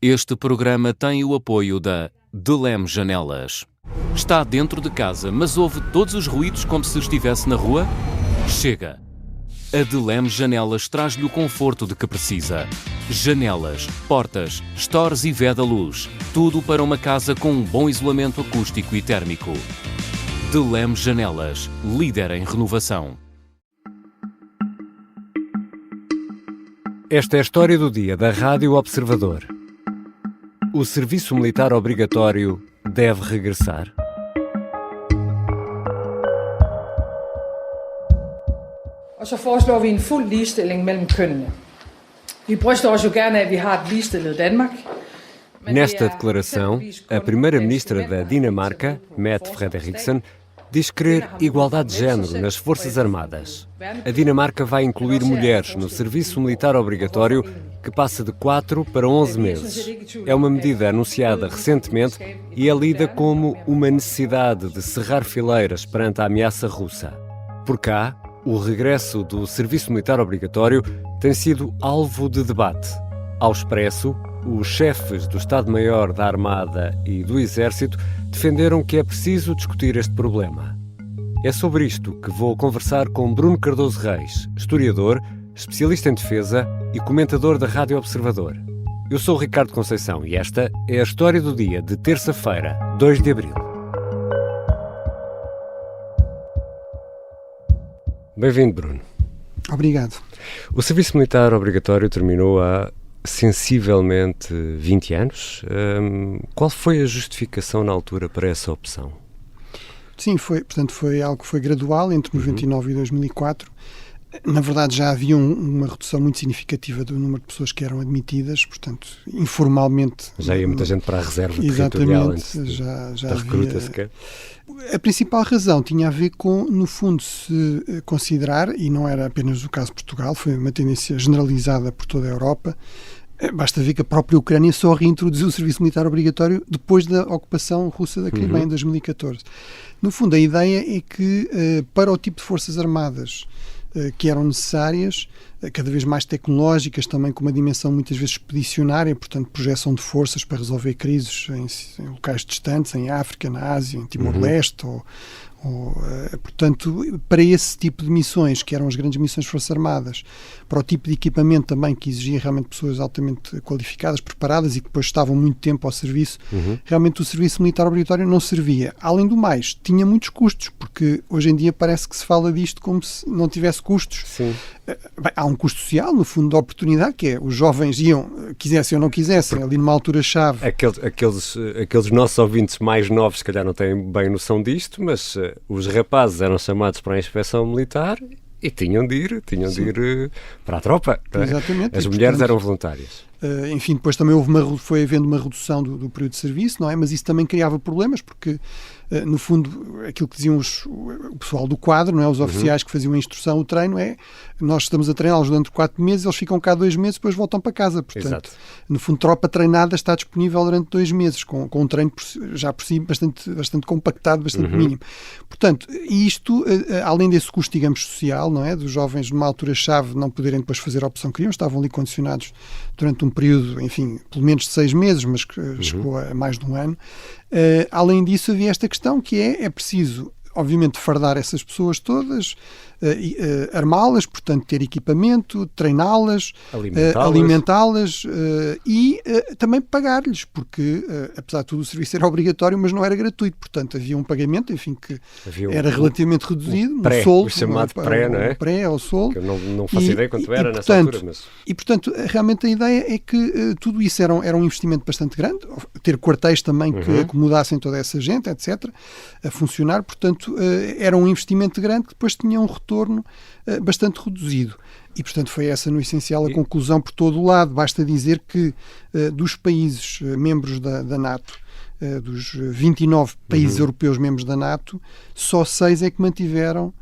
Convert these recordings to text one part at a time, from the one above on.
Este programa tem o apoio da Delem Janelas. Está dentro de casa, mas ouve todos os ruídos como se estivesse na rua? Chega! A Delem Janelas traz-lhe o conforto de que precisa. Janelas, portas, stores e veda-luz. Tudo para uma casa com um bom isolamento acústico e térmico. Delem Janelas, líder em renovação. Esta é a história do dia da Rádio Observador. O serviço militar obrigatório deve regressar? Og så foreslår vi en fuld ligestilling mellem kønnene. Vi bryster os jo gerne af, at vi har et ligestillet Danmark. Nesta declaração, a primeira-ministra da Dinamarca, Mette Frederiksen, diz querer igualdade de género nas Forças Armadas. A Dinamarca vai incluir mulheres no serviço militar obrigatório, que passa de 4 para 11 meses. É uma medida anunciada recentemente e é lida como uma necessidade de cerrar fileiras perante a ameaça russa. Por cá, o regresso do serviço militar obrigatório tem sido alvo de debate. Ao Expresso, os chefes do Estado-Maior da Armada e do Exército defenderam que é preciso discutir este problema. É sobre isto que vou conversar com Bruno Cardoso Reis, historiador, especialista em defesa e comentador da Rádio Observador. Eu sou o Ricardo Conceição e esta é a história do dia de terça-feira, 2 de abril. Bem-vindo, Bruno. Obrigado. O serviço militar obrigatório terminou há sensivelmente 20 anos. Qual foi a justificação na altura para essa opção? Sim, foi algo que foi gradual entre 99 e 2004. Na verdade, já havia uma redução muito significativa do número de pessoas que eram admitidas, portanto, informalmente... Já ia muita gente para a reserva territorial antes já da recruta havia... sequer. A principal razão tinha a ver com, no fundo, se considerar, e não era apenas o caso de Portugal, foi uma tendência generalizada por toda a Europa. Basta ver que a própria Ucrânia só reintroduziu o serviço militar obrigatório depois da ocupação russa da Crimeia em 2014. No fundo, a ideia é que, para o tipo de forças armadas que eram necessárias, cada vez mais tecnológicas, também com uma dimensão muitas vezes expedicionária, portanto projeção de forças para resolver crises em locais distantes, em África, na Ásia, em Timor-Leste, portanto, para esse tipo de missões, que eram as grandes missões de Forças Armadas, para o tipo de equipamento também que exigia realmente pessoas altamente qualificadas, preparadas e que depois estavam muito tempo ao serviço, realmente o serviço militar obrigatório não servia. Além do mais, tinha muitos custos, porque hoje em dia parece que se fala disto como se não tivesse custos. Sim. Bem, há um custo social, no fundo, da oportunidade, que é os jovens iam, quisessem ou não quisessem, ali numa altura-chave. Aqueles nossos ouvintes mais novos, se calhar, não têm bem noção disto, mas os rapazes eram chamados para a inspeção militar e tinham de ir para a tropa. Exatamente. As mulheres eram voluntárias. Enfim, depois também foi havendo uma redução do período de serviço, não é? Mas isso também criava problemas, porque, no fundo, aquilo que diziam o pessoal do quadro, não é? Os oficiais que faziam a instrução, o treino, nós estamos a treiná-los durante 4 meses, eles ficam cá 2 meses, depois voltam para casa. Portanto, exato. No fundo, tropa treinada está disponível durante 2 meses, com um treino já por si bastante compactado, bastante mínimo. Portanto, isto, além desse custo, digamos, social, não é? Dos jovens numa altura-chave não poderem depois fazer a opção que queriam, estavam ali condicionados durante um período, enfim, pelo menos de 6 meses, mas que chegou a mais de um ano. Além disso, havia esta questão que é preciso, obviamente, fardar essas pessoas todas, armá-las, portanto, ter equipamento, treiná-las, alimentá-las e também pagar-lhes, porque, apesar de tudo, o serviço era obrigatório, mas não era gratuito. Portanto, havia um pagamento, enfim, que era relativamente reduzido, pré, um soldo, o chamado pré, não é? Pré ao soldo. Que eu não faço ideia quanto era nessa altura. Mas... E, portanto, realmente a ideia é que tudo isso era um investimento bastante grande, ter quartéis também que acomodassem toda essa gente, etc., a funcionar. Portanto, era um investimento grande que depois tinha um retorno bastante reduzido. E, portanto, foi essa, no essencial, a conclusão por todo o lado. Basta dizer que dos países membros da NATO, dos 29 países europeus membros da NATO, só 6 é que mantiveram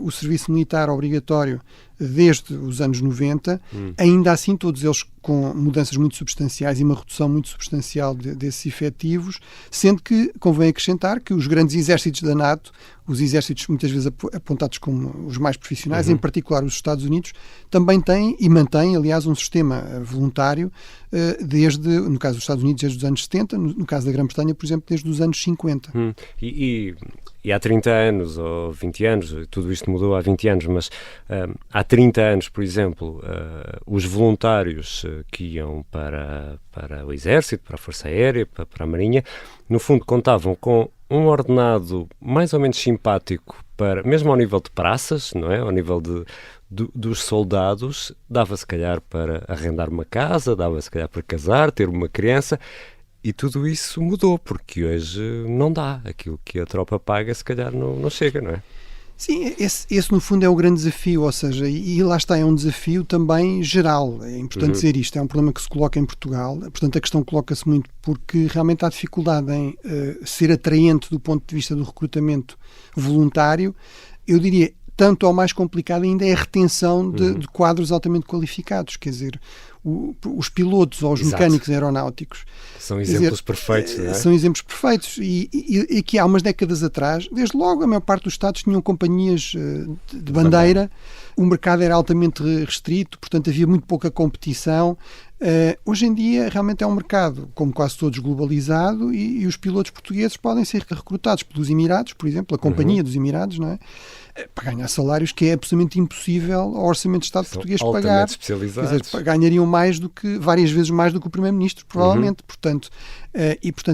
o serviço militar obrigatório desde os anos 90, ainda assim todos eles com mudanças muito substanciais e uma redução muito substancial desses efetivos, sendo que convém acrescentar que os grandes exércitos da NATO, os exércitos muitas vezes apontados como os mais profissionais, em particular os Estados Unidos, também têm e mantêm, aliás, um sistema voluntário desde, no caso dos Estados Unidos, desde os anos 70, no caso da Grã-Bretanha, por exemplo, desde os anos 50. E há 30 anos ou 20 anos, tudo isto mudou há 20 anos, mas há 30 anos, por exemplo, os voluntários que iam para o Exército, para a Força Aérea, para a Marinha, no fundo contavam com um ordenado mais ou menos simpático, mesmo ao nível de praças, não é? Ao nível dos soldados, dava se calhar para arrendar uma casa, dava se calhar para casar, ter uma criança. E tudo isso mudou, porque hoje não dá. Aquilo que a tropa paga, se calhar não chega, não é? Sim, esse no fundo é o grande desafio, ou seja, e lá está, é um desafio também geral. É importante dizer isto, é um problema que se coloca em Portugal, portanto a questão coloca-se muito porque realmente há dificuldade em ser atraente do ponto de vista do recrutamento voluntário. Eu diria, tanto ou mais complicado ainda é a retenção de quadros altamente qualificados, quer dizer, os pilotos ou os mecânicos aeronáuticos. São exemplos perfeitos, não é? São exemplos perfeitos. E que há umas décadas atrás, desde logo, a maior parte dos Estados tinham companhias de bandeira, o mercado era altamente restrito, portanto havia muito pouca competição. Hoje em dia realmente é um mercado, como quase todos, globalizado e os pilotos portugueses podem ser recrutados pelos Emirados, por exemplo, a Companhia dos Emirados, não é? Para ganhar salários que é absolutamente impossível ao Orçamento de Estado português pagar. Especializados. Quer dizer, ganhariam várias vezes mais do que o Primeiro-Ministro, provavelmente. Portanto,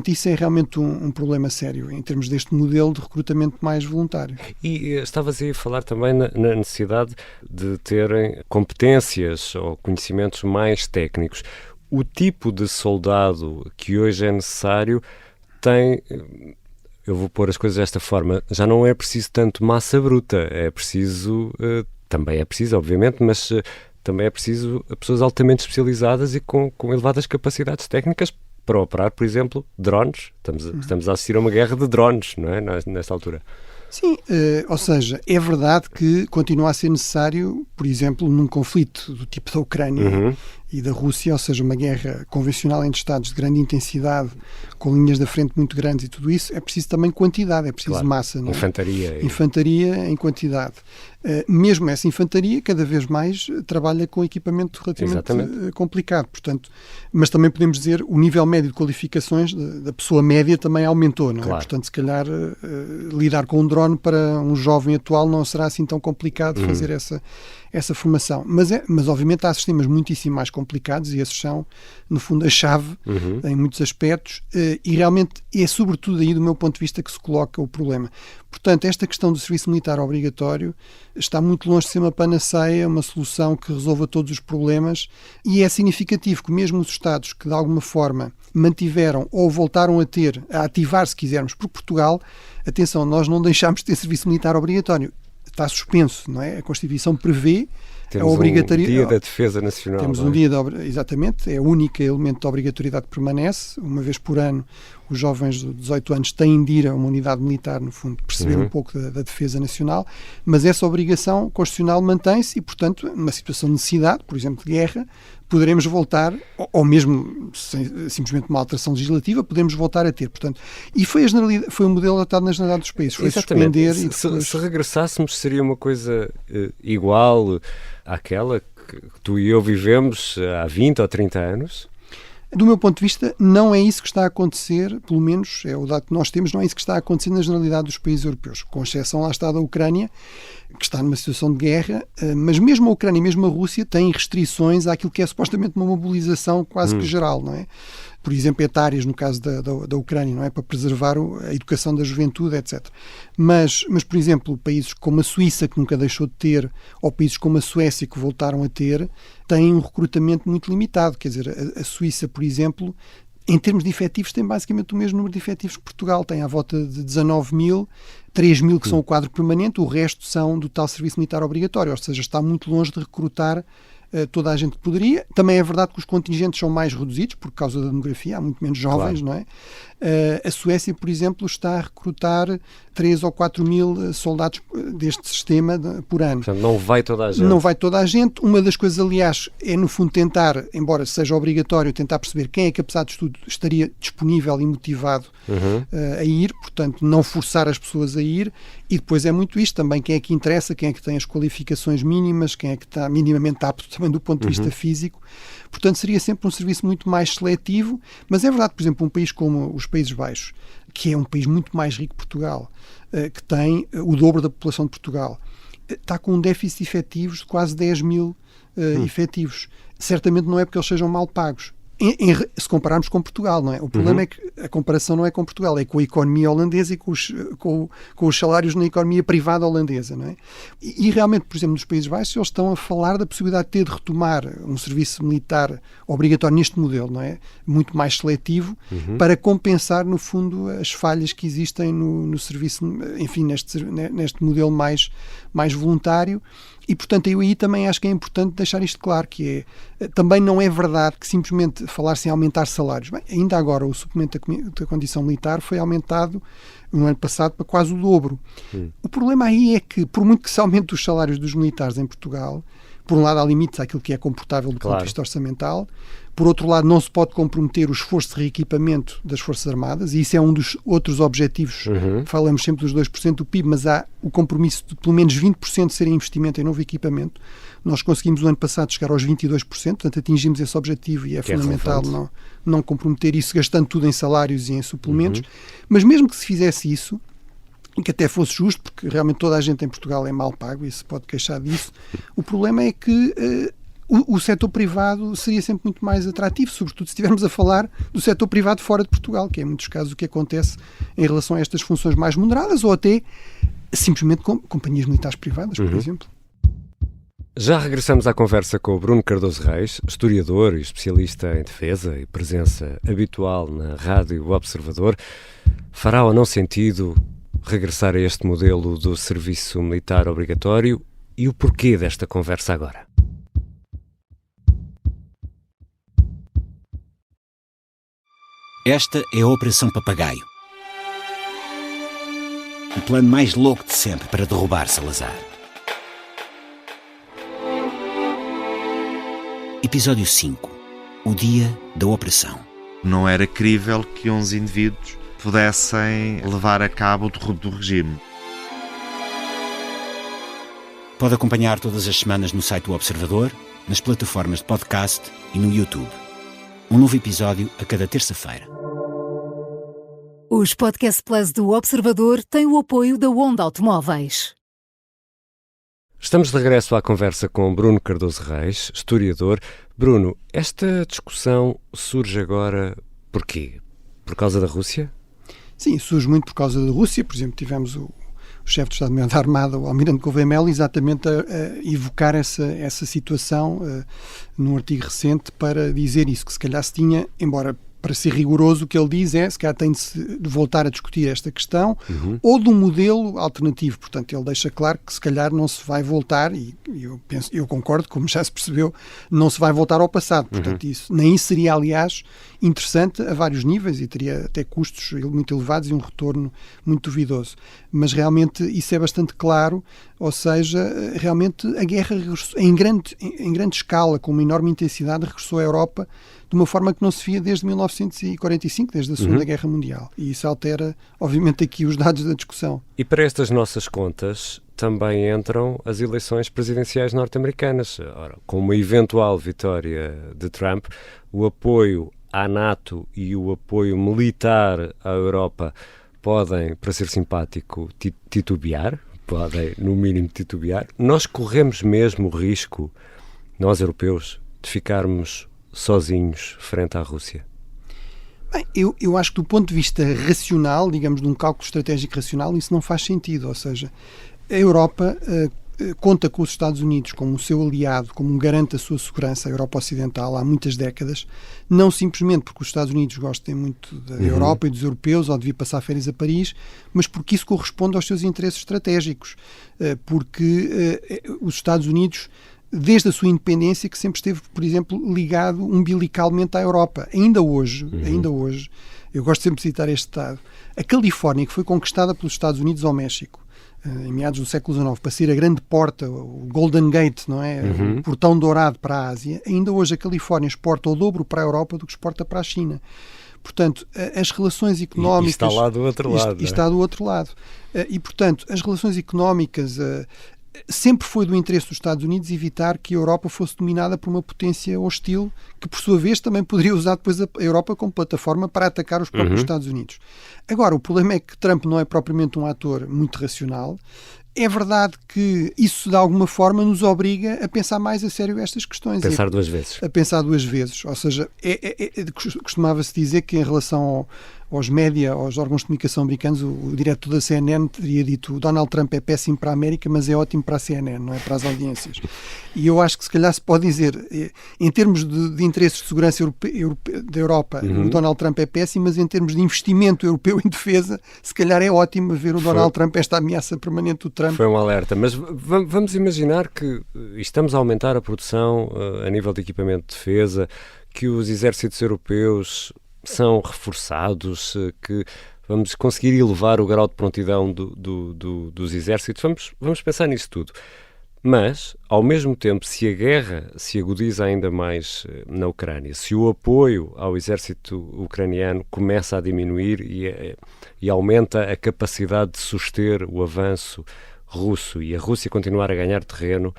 isso é realmente um problema sério em termos deste modelo de recrutamento mais voluntário. E estavas aí a falar também na necessidade de terem competências ou conhecimentos mais técnicos. O tipo de soldado que hoje é necessário tem... Eu vou pôr as coisas desta forma, já não é preciso tanto massa bruta, é preciso, também é preciso, obviamente, mas também é preciso pessoas altamente especializadas e com elevadas capacidades técnicas para operar, por exemplo, drones. Estamos a assistir a uma guerra de drones, não é? Nesta altura. Sim, ou seja, é verdade que continua a ser necessário, por exemplo, num conflito do tipo da Ucrânia e da Rússia, ou seja, uma guerra convencional entre Estados de grande intensidade, com linhas da frente muito grandes e tudo isso, é preciso também quantidade, é preciso massa. Não é? Infantaria em quantidade. Mesmo essa infantaria, cada vez mais, trabalha com equipamento relativamente complicado. Portanto, mas também podemos dizer o nível médio de qualificações da pessoa média também aumentou. Não é? Portanto, se calhar, lidar com um drone para um jovem atual não será assim tão complicado fazer essa formação. Mas obviamente há sistemas muitíssimo mais complicados e esses são, no fundo, a chave em muitos aspectos e realmente é sobretudo aí do meu ponto de vista que se coloca o problema. Portanto, esta questão do serviço militar obrigatório está muito longe de ser uma panaceia, uma solução que resolva todos os problemas e é significativo que mesmo os Estados que de alguma forma mantiveram ou voltaram a ativar, se quisermos, por Portugal, atenção, nós não deixámos de ter serviço militar obrigatório. Está suspenso, não é? A Constituição prevê a obrigatoriedade. Temos um dia da defesa nacional. Temos um dia, exatamente, é o único elemento de obrigatoriedade que permanece. Uma vez por ano, os jovens de 18 anos têm de ir a uma unidade militar, no fundo, perceber um pouco da defesa nacional, mas essa obrigação constitucional mantém-se e, portanto, numa situação de necessidade, por exemplo, de guerra, poderemos voltar, ou mesmo simplesmente uma alteração legislativa, podemos voltar a ter. Portanto, e foi o modelo adotado na generalidade dos países. Foi suspender e depois... Se regressássemos, seria uma coisa igual àquela que tu e eu vivemos há 20 ou 30 anos? Do meu ponto de vista, não é isso que está a acontecer, pelo menos é o dado que nós temos, não é isso que está a acontecer na generalidade dos países europeus, com exceção lá está da Ucrânia, que está numa situação de guerra, mas mesmo a Ucrânia e mesmo a Rússia têm restrições àquilo que é supostamente uma mobilização quase que geral, não é? Por exemplo, etárias, no caso da Ucrânia, não é? Para preservar a educação da juventude, etc. Mas, por exemplo, países como a Suíça, que nunca deixou de ter, ou países como a Suécia, que voltaram a ter, têm um recrutamento muito limitado. Quer dizer, a Suíça, por exemplo, em termos de efetivos, tem basicamente o mesmo número de efetivos que Portugal. Tem à volta de 19 mil, 3 mil que são o quadro permanente, o resto são do tal serviço militar obrigatório. Ou seja, está muito longe de recrutar toda a gente poderia. Também é verdade que os contingentes são mais reduzidos por causa da demografia, há muito menos jovens, claro. Não é? A Suécia, por exemplo, está a recrutar 3 ou 4 mil soldados deste sistema por ano. Portanto, não vai toda a gente. Não vai toda a gente. Uma das coisas, aliás, é no fundo tentar, embora seja obrigatório, tentar perceber quem é que, apesar de tudo, estaria disponível e motivado a ir, portanto, não forçar as pessoas a ir. E depois é muito isto também, quem é que interessa, quem é que tem as qualificações mínimas, quem é que está minimamente apto também do ponto de vista físico. Portanto, seria sempre um serviço muito mais seletivo, mas é verdade, por exemplo, um país como os Países Baixos, que é um país muito mais rico que Portugal, que tem o dobro da população de Portugal, está com um déficit de efetivos de quase 10 mil efetivos. Certamente não é porque eles sejam mal pagos. Se compararmos com Portugal, não é? O problema é que a comparação não é com Portugal, é com a economia holandesa e com os salários na economia privada holandesa, não é? E realmente, por exemplo, nos Países Baixos, eles estão a falar da possibilidade de retomar um serviço militar obrigatório neste modelo, não é? Muito mais seletivo, para compensar, no fundo, as falhas que existem no serviço, enfim, neste modelo mais voluntário. E, portanto, eu aí também acho que é importante deixar isto claro, que também não é verdade que simplesmente falar-se em aumentar salários. Bem, ainda agora o suplemento da condição militar foi aumentado no ano passado para quase o dobro. O problema aí é que, por muito que se aumente os salários dos militares em Portugal, por um lado há limites àquilo que é comportável do ponto de vista orçamental, por outro lado não se pode comprometer o esforço de reequipamento das Forças Armadas, e isso é um dos outros objetivos, falamos sempre dos 2% do PIB, mas há o compromisso de pelo menos 20% ser investimento em novo equipamento. Nós conseguimos o ano passado chegar aos 22%, portanto atingimos esse objetivo e é fundamental não comprometer isso gastando tudo em salários e em suplementos, mas mesmo que se fizesse isso, e que até fosse justo, porque realmente toda a gente em Portugal é mal pago e se pode queixar disso, o problema é que o setor privado seria sempre muito mais atrativo, sobretudo se estivermos a falar do setor privado fora de Portugal, que é em muitos casos o que acontece em relação a estas funções mais moderadas, ou até simplesmente com companhias militares privadas, por exemplo. Já regressamos à conversa com o Bruno Cardoso Reis, historiador e especialista em defesa e presença habitual na Rádio Observador. Fará ou não sentido regressar a este modelo do serviço militar obrigatório e o porquê desta conversa agora? Esta é a Operação Papagaio. O plano mais louco de sempre para derrubar Salazar. Episódio 5. O dia da operação. Não era crível que uns indivíduos pudessem levar a cabo o derrubo do regime. Pode acompanhar todas as semanas no site do Observador, nas plataformas de podcast e no YouTube. Um novo episódio a cada terça-feira. Os Podcast Plus do Observador têm o apoio da Onda Automóveis. Estamos de regresso à conversa com Bruno Cardoso Reis, historiador. Bruno, esta discussão surge agora por quê? Por causa da Rússia? Sim, surge muito por causa da Rússia. Por exemplo, tivemos o chefe de Estado-Maior da Armada, o Almirante Gouveia Melo, exatamente a evocar essa situação num artigo recente para dizer isso, que se calhar se tinha, embora para ser rigoroso, o que ele diz é se calhar tem de voltar a discutir esta questão ou de um modelo alternativo. Portanto, ele deixa claro que se calhar não se vai voltar, e eu concordo, como já se percebeu, não se vai voltar ao passado. Portanto, nem isso seria, aliás, interessante a vários níveis e teria até custos muito elevados e um retorno muito duvidoso. Mas realmente isso é bastante claro, ou seja, realmente a guerra regressou, em grande escala, com uma enorme intensidade, regressou à Europa de uma forma que não se via desde 1945, desde a Segunda Guerra Mundial. E isso altera, obviamente, aqui os dados da discussão. E para estas nossas contas também entram as eleições presidenciais norte-americanas. Ora, com uma eventual vitória de Trump, o apoio à NATO e o apoio militar à Europa podem, para ser simpático, titubear, podem, no mínimo, titubear. Nós corremos mesmo o risco, nós europeus, de ficarmos sozinhos frente à Rússia? Bem, eu acho que do ponto de vista racional, digamos, de um cálculo estratégico racional, isso não faz sentido. Ou seja, a Europa conta com os Estados Unidos como o seu aliado, como um garante da sua segurança, a Europa Ocidental, há muitas décadas, não simplesmente porque os Estados Unidos gostem muito da Europa e dos europeus ou de vir passar férias a Paris, mas porque isso corresponde aos seus interesses estratégicos. Porque os Estados Unidos desde a sua independência, que sempre esteve, por exemplo, ligado umbilicalmente à Europa. Ainda hoje, eu gosto sempre de citar este dado, a Califórnia, que foi conquistada pelos Estados Unidos ao México, em meados do século XIX, para ser a grande porta, o Golden Gate, não é? O portão dourado para a Ásia, ainda hoje a Califórnia exporta o dobro para a Europa do que exporta para a China. Portanto, as relações económicas... E está lá do outro lado. E está do outro lado. E, portanto, as relações económicas... sempre foi do interesse dos Estados Unidos evitar que a Europa fosse dominada por uma potência hostil, que por sua vez também poderia usar depois a Europa como plataforma para atacar os próprios Estados Unidos. Agora, o problema é que Trump não é propriamente um ator muito racional. É verdade que isso, de alguma forma, nos obriga a pensar mais a sério estas questões. Pensar duas vezes. A pensar duas vezes. Ou seja, costumava-se dizer que em relação aos média, aos órgãos de comunicação americanos, o diretor da CNN teria dito: o Donald Trump é péssimo para a América, mas é ótimo para a CNN, não é para as audiências. E eu acho que se calhar se pode dizer, em termos de interesses de segurança da Europa, o Donald Trump é péssimo, mas em termos de investimento europeu em defesa, se calhar é ótimo ver o Donald Trump, esta ameaça permanente do Trump. Foi um alerta, mas vamos imaginar que estamos a aumentar a produção a nível de equipamento de defesa, que os exércitos europeus são reforçados, que vamos conseguir elevar o grau de prontidão dos exércitos. Vamos pensar nisso tudo. Mas, ao mesmo tempo, se a guerra se agudiza ainda mais na Ucrânia, se o apoio ao exército ucraniano começa a diminuir e aumenta a capacidade de suster o avanço russo e a Rússia continuar a ganhar terreno,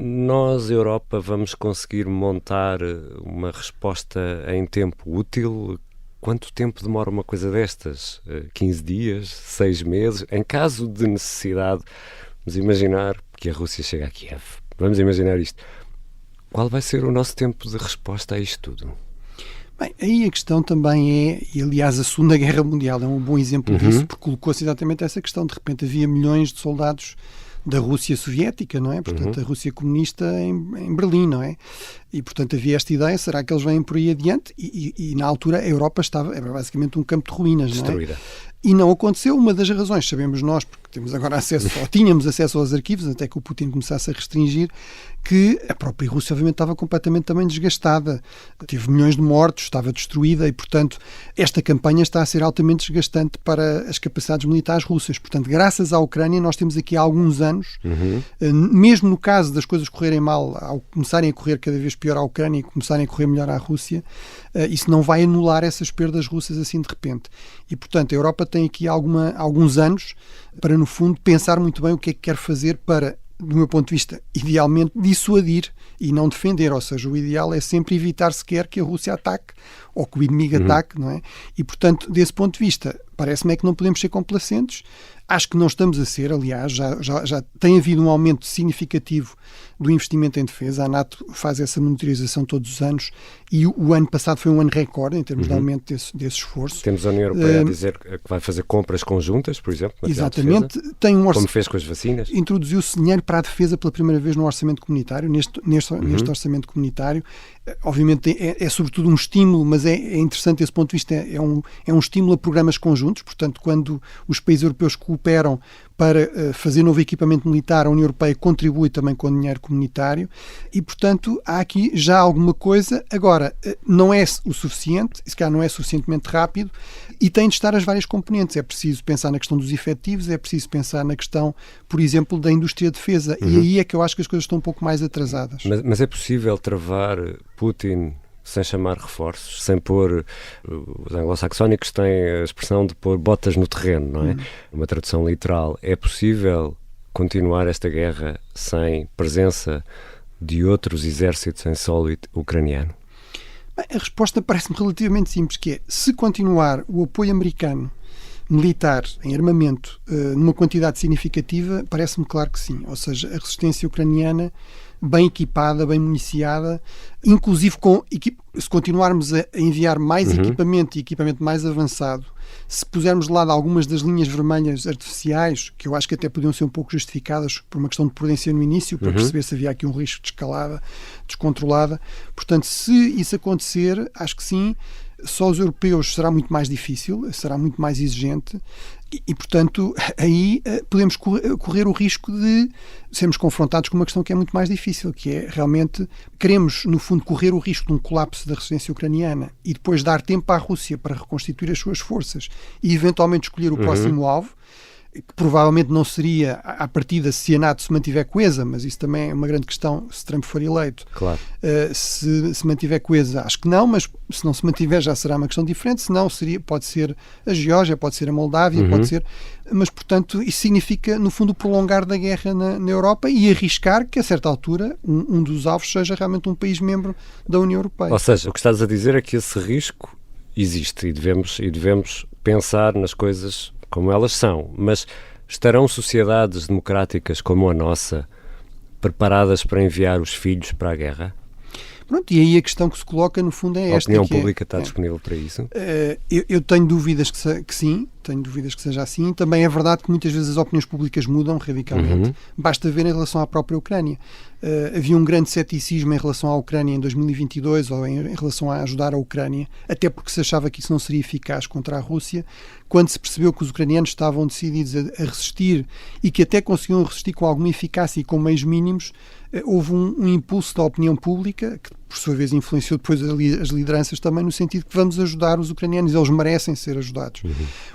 nós, Europa, vamos conseguir montar uma resposta em tempo útil? Quanto tempo demora uma coisa destas? 15 dias? 6 meses? Em caso de necessidade, vamos imaginar que a Rússia chega a Kiev. Vamos imaginar isto. Qual vai ser o nosso tempo de resposta a isto tudo? Bem, aí a questão também é, e aliás a Segunda Guerra Mundial é um bom exemplo disso, porque colocou-se exatamente essa questão. De repente havia milhões de soldados da Rússia soviética, não é? Portanto, a Rússia comunista em Berlim, não é? E, portanto, havia esta ideia, será que eles vêm por aí adiante? E na altura a Europa era basicamente um campo de ruínas, destruída. Não é? E não aconteceu. Uma das razões, sabemos nós, porque temos agora acesso, ou tínhamos acesso aos arquivos, até que o Putin começasse a restringir, que a própria Rússia obviamente estava completamente também desgastada. Teve milhões de mortos, estava destruída e, portanto, esta campanha está a ser altamente desgastante para as capacidades militares russas. Portanto, graças à Ucrânia, nós temos aqui há alguns anos, mesmo no caso das coisas correrem mal, ao começarem a correr cada vez pior à Ucrânia e começarem a correr melhor à Rússia, isso não vai anular essas perdas russas assim de repente. E, portanto, a Europa tem aqui alguns anos para, no fundo, pensar muito bem o que é que quer fazer para, do meu ponto de vista, idealmente dissuadir e não defender. Ou seja, o ideal é sempre evitar sequer que a Rússia ataque ou que o inimigo ataque, não é? E, portanto, desse ponto de vista, parece-me é que não podemos ser complacentes. Acho que não estamos a ser, aliás, já tem havido um aumento significativo do investimento em defesa. A NATO faz essa monitorização todos os anos e o ano passado foi um ano recorde em termos de aumento desse esforço. Temos a União Europeia a dizer que vai fazer compras conjuntas, por exemplo, exatamente. Tem como fez com as vacinas. Introduziu-se dinheiro para a defesa pela primeira vez no orçamento comunitário, neste orçamento comunitário. Obviamente é sobretudo um estímulo, mas é interessante desse ponto de vista, é um estímulo a programas conjuntos. Portanto, quando os países europeus cooperam para fazer novo equipamento militar, a União Europeia contribui também com dinheiro comunitário e, portanto, há aqui já alguma coisa. Agora, não é o suficiente, se calhar não é suficientemente rápido e tem de estar as várias componentes. É preciso pensar na questão dos efetivos, é preciso pensar na questão, por exemplo, da indústria de defesa e aí é que eu acho que as coisas estão um pouco mais atrasadas. Mas é possível travar Putin sem chamar reforços, sem pôr... Os anglo-saxónicos têm a expressão de pôr botas no terreno, não é? Uma tradução literal. É possível continuar esta guerra sem presença de outros exércitos em solo ucraniano? Bem, a resposta parece-me relativamente simples, que é, se continuar o apoio americano militar em armamento numa quantidade significativa, parece-me claro que sim. Ou seja, a resistência ucraniana bem equipada, bem municiada, inclusive se continuarmos a enviar mais equipamento e equipamento mais avançado se pusermos de lado algumas das linhas vermelhas artificiais, que eu acho que até podiam ser um pouco justificadas por uma questão de prudência no início, para perceber se havia aqui um risco de escalada descontrolada. Portanto, se isso acontecer, acho que sim, só os europeus será muito mais difícil, será muito mais exigente e portanto, aí podemos correr o risco de sermos confrontados com uma questão que é muito mais difícil, que é realmente, queremos, no fundo, correr o risco de um colapso da resistência ucraniana e depois dar tempo à Rússia para reconstituir as suas forças e eventualmente escolher o próximo alvo, que provavelmente não seria à partida se a NATO se mantiver coesa, mas isso também é uma grande questão se Trump for eleito. Claro. Se mantiver coesa, acho que não, mas se não se mantiver já será uma questão diferente, se não pode ser a Geórgia, pode ser a Moldávia, pode ser, mas portanto isso significa no fundo prolongar da guerra na Europa e arriscar que a certa altura um dos alvos seja realmente um país membro da União Europeia. Ou seja, o que estás a dizer é que esse risco existe e devemos pensar nas coisas como elas são, mas estarão sociedades democráticas como a nossa preparadas para enviar os filhos para a guerra? Pronto, e aí a questão que se coloca no fundo é esta. A opinião pública está disponível para isso? Eu tenho dúvidas que sim, tenho dúvidas que seja assim. Também é verdade que muitas vezes as opiniões públicas mudam radicalmente. Basta ver em relação à própria Ucrânia. Havia um grande ceticismo em relação à Ucrânia em 2022 ou em relação a ajudar a Ucrânia, até porque se achava que isso não seria eficaz contra a Rússia. Quando se percebeu que os ucranianos estavam decididos a resistir e que até conseguiam resistir com alguma eficácia e com meios mínimos, houve um impulso da opinião pública, que por sua vez influenciou depois as lideranças também, no sentido que vamos ajudar os ucranianos, eles merecem ser ajudados.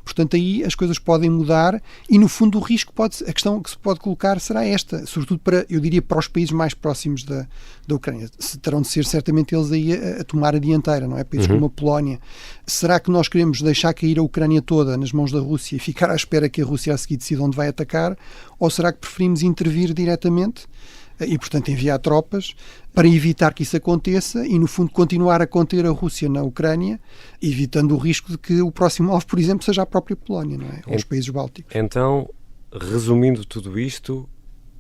Portanto, aí as coisas podem mudar e, no fundo, a questão que se pode colocar será esta, sobretudo eu diria, para os países mais próximos da Ucrânia. Terão de ser certamente eles aí a tomar a dianteira, não é? Países como a Polónia. Será que nós queremos deixar cair a Ucrânia toda nas mãos da Rússia e ficar à espera que a Rússia a seguir decida onde vai atacar? Ou será que preferimos intervir diretamente e, portanto, enviar tropas para evitar que isso aconteça e, no fundo, continuar a conter a Rússia na Ucrânia, evitando o risco de que o próximo alvo, por exemplo, seja a própria Polónia, não é? Ou os países bálticos. Então, resumindo tudo isto,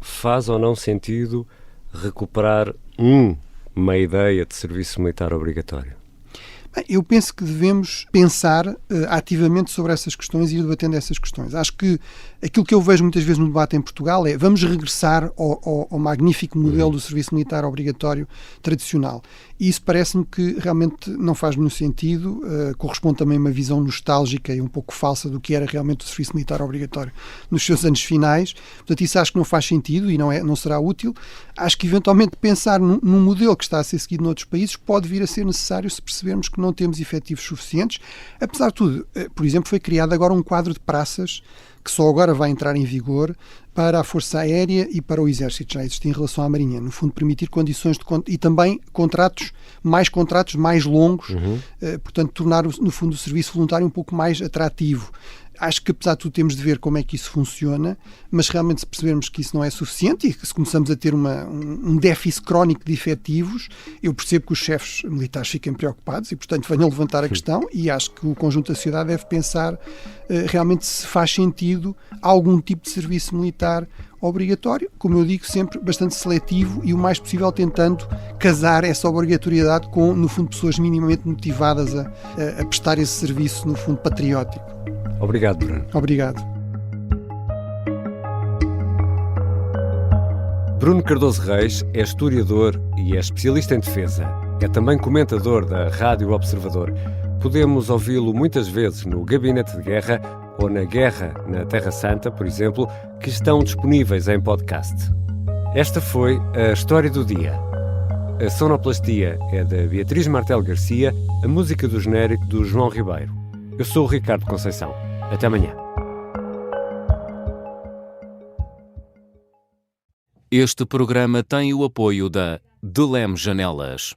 faz ou não sentido recuperar uma ideia de serviço militar obrigatório? Bem, eu penso que devemos pensar ativamente sobre essas questões e ir debatendo essas questões. Acho que aquilo que eu vejo muitas vezes no debate em Portugal é vamos regressar ao magnífico modelo do serviço militar obrigatório tradicional. E isso parece-me que realmente não faz nenhum sentido, corresponde também a uma visão nostálgica e um pouco falsa do que era realmente o serviço militar obrigatório nos seus anos finais. Portanto, isso acho que não faz sentido e não será útil. Acho que eventualmente pensar num modelo que está a ser seguido noutros países pode vir a ser necessário se percebermos que não temos efetivos suficientes. Apesar de tudo, por exemplo, foi criado agora um quadro de praças que só agora vai entrar em vigor para a Força Aérea e para o Exército, já existia em relação à Marinha. No fundo, permitir condições e também contratos mais longos, portanto, tornar, no fundo, o serviço voluntário um pouco mais atrativo. Acho que, apesar de tudo, temos de ver como é que isso funciona, mas realmente se percebermos que isso não é suficiente e que se começamos a ter um déficit crónico de efetivos, eu percebo que os chefes militares fiquem preocupados e, portanto, venham levantar a questão e acho que o conjunto da sociedade deve pensar realmente se faz sentido algum tipo de serviço militar obrigatório, como eu digo, sempre bastante seletivo e o mais possível tentando casar essa obrigatoriedade com, no fundo, pessoas minimamente motivadas a prestar esse serviço, no fundo, patriótico. Obrigado, Bruno. Obrigado. Bruno Cardoso Reis é historiador e é especialista em defesa. É também comentador da Rádio Observador. Podemos ouvi-lo muitas vezes no Gabinete de Guerra ou na Guerra na Terra Santa, por exemplo, que estão disponíveis em podcast. Esta foi a História do Dia. A sonoplastia é da Beatriz Martel Garcia, a música do genérico do João Ribeiro. Eu sou o Ricardo Conceição. Até amanhã. Este programa tem o apoio da Delem Janelas.